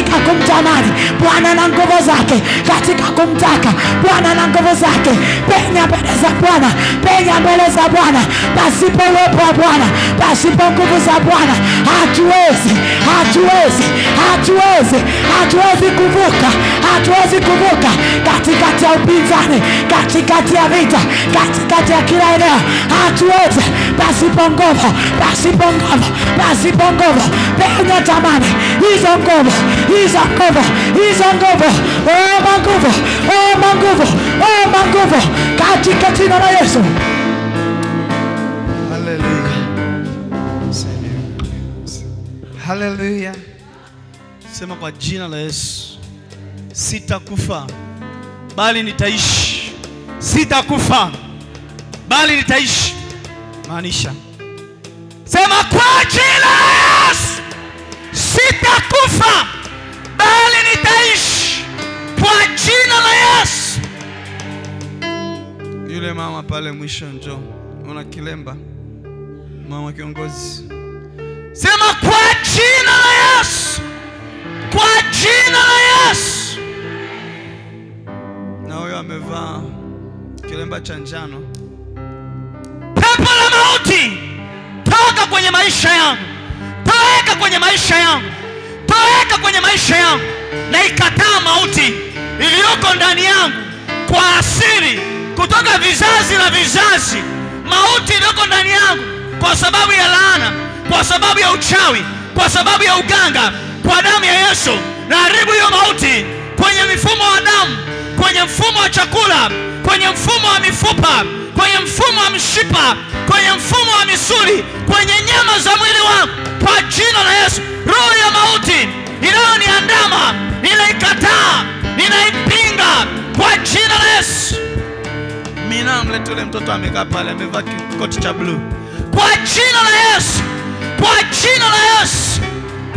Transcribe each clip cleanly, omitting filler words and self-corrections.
katika kumtamani Bwana na nguvu zake, katika kumtaka Bwana na nguvu zake. Penya mbele za Bwana, penya mbele za Bwana. Pasipo uwepo wa Bwana, pasipo nguvu za Bwana, hatuwezi kuvuka katikati ya upinzani, katikati ya vita, katikati ya kila eneo. Hatuwezi pasipo nguvu. Penya tamani hizo nguvu. Manguvu katika jina la Yesu. Hallelujah. Sema kwa jina la Yesu, sitakufa bali nitaishi. Sitakufa bali nitaishi. Maanisha, sema kwa jina la Yesu, sitakufa bali nitaishi. Kwa jina la Yesu. Yule mama pale mwisho njoo, una kilemba, mama kiongozi. Sema kwa jina la Yesu. Kwa jina la Yesu. Na huyo amevaa kilemba cha njano. Pepo la mauti, toka kwenye maisha yangu. Toka kwenye maisha yangu. Toka kwenye maisha yangu. Na ikataa mauti iliyoko ndani yangu kwa asili, kutoka vizazi na vizazi. Mauti iliyoko ndani yangu kwa sababu ya laana, kwa sababu ya uchawi, kwa sababu ya uganga, kwa damu ya Yesu na haribu hiyo mauti kwenye mifumo wa damu, kwenye mfumo wa chakula, kwenye mfumo wa mifupa, kwenye mfumo wa mshipa, kwenye mfumo wa misuli, kwenye nyama za mwili wangu. Kwa jina la Yesu, roho ya mauti inayoniandama ninaikataa, ninaipinga kwa jina la Yesu. Mina mlete ule mtoto amekaa pale amevaa koti cha blue. Kwa jina la Yesu. Kwa jina la Yesu.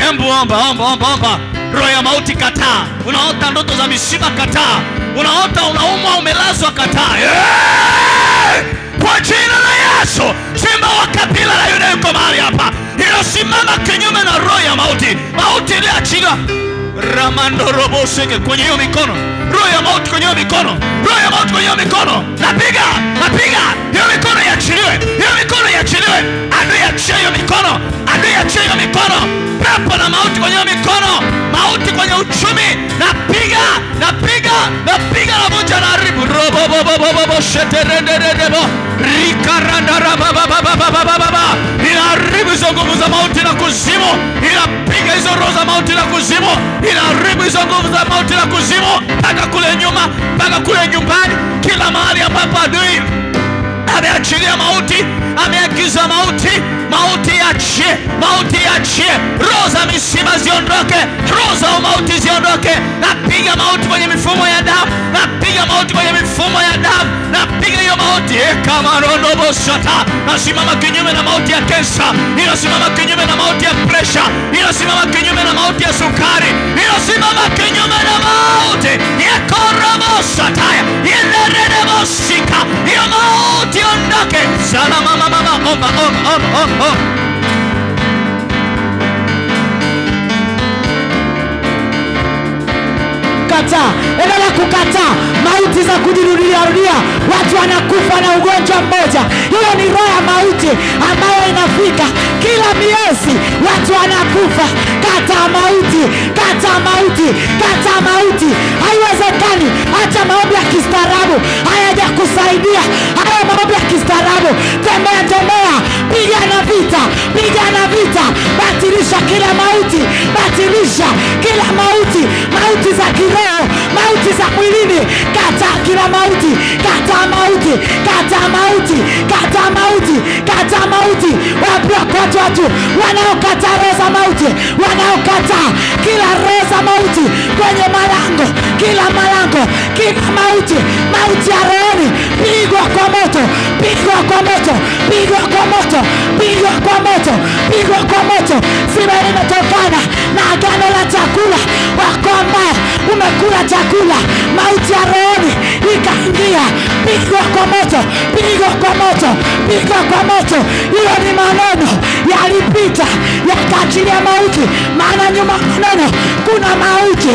Embu omba. Roho ya mauti kataa. Unaota ndoto za mishipa kataa. Unaota unaumwa umelazwa kataa. Kwa jina la Yesu. Simba wa kabila la Yuda yuko mahali hapa. Inasimama kinyume na roho ya mauti. Mauti iliachiliwa. Ramando robo seke kwenye hiyo mikono. Roho ya mauti kwenye hiyo mikono. Roho ya mauti kwenye hiyo mikono. Napiga. Hiyo mikono iachiliwe. Hiyo mikono iachiliwe. Adui achie hiyo mikono. Adui achie hiyo mikono. Pepo na mauti kwenye hiyo mikono. Mauti kwenye uchumi. Napiga na moja na haribu. Robo sheterendebo. Inaharibu hizo nguvu za mauti na kuzimu. Inapiga hizo roho za mauti na kuzimu. Inaharibu hizo nguvu za mauti na kuzimu. Paka kule nyuma, paka kule nyumbani. Kila mahali ambapo adui ameachilia mauti, ameagiza mauti. Mauti achie. Roho za misiba ziondoke. Roho za mauti ziondoke. Napiga mauti kwenye mifumo ya damu. Napiga mauti kwenye mifumo ya damu. Napiga hiyo mauti. Kama rondo bosata. Nasimama kinyume na mauti ya kensa. Ninasimama kinyume na mauti ya pressure. Ninasimama kinyume na mauti ya sukari. Ninasimama kinyume na mauti ya korobosata. Yeneredebosika. Hiyo mauti ondoke. Sana mama. Omba. Endelea kukataa mauti za kujirudia. Watu wanakufa na ugonjwa mmoja. Hiyo ni roho ya mauti ambayo inafika kila miezi. Watu wanakufa. Kataa mauti. Haiwezekani. Hata maombi ya kistaarabu hayajakusaidia. Hayo maombi ya kistaarabu. Tembea. Pigana vita. Batilisha kila mauti. Mauti za kiroho, mauti za mwilini. Kataa kila mauti. Wapi watu wanaokataa roho za mauti, wanaokataa kila roho za mauti kwenye malango, kila mauti ya rohoni. Pigwa kwa moto. Sima limetokana na agano la chakula. Wako ambao umekula chakula, mauti ya rohoni ikaingia. pigwa kwa moto, pigwa kwa moto, pigwa kwa moto. Hiyo ni maneno yalipita yakaachilia mauti, maana nyuma maneno kuna mauti.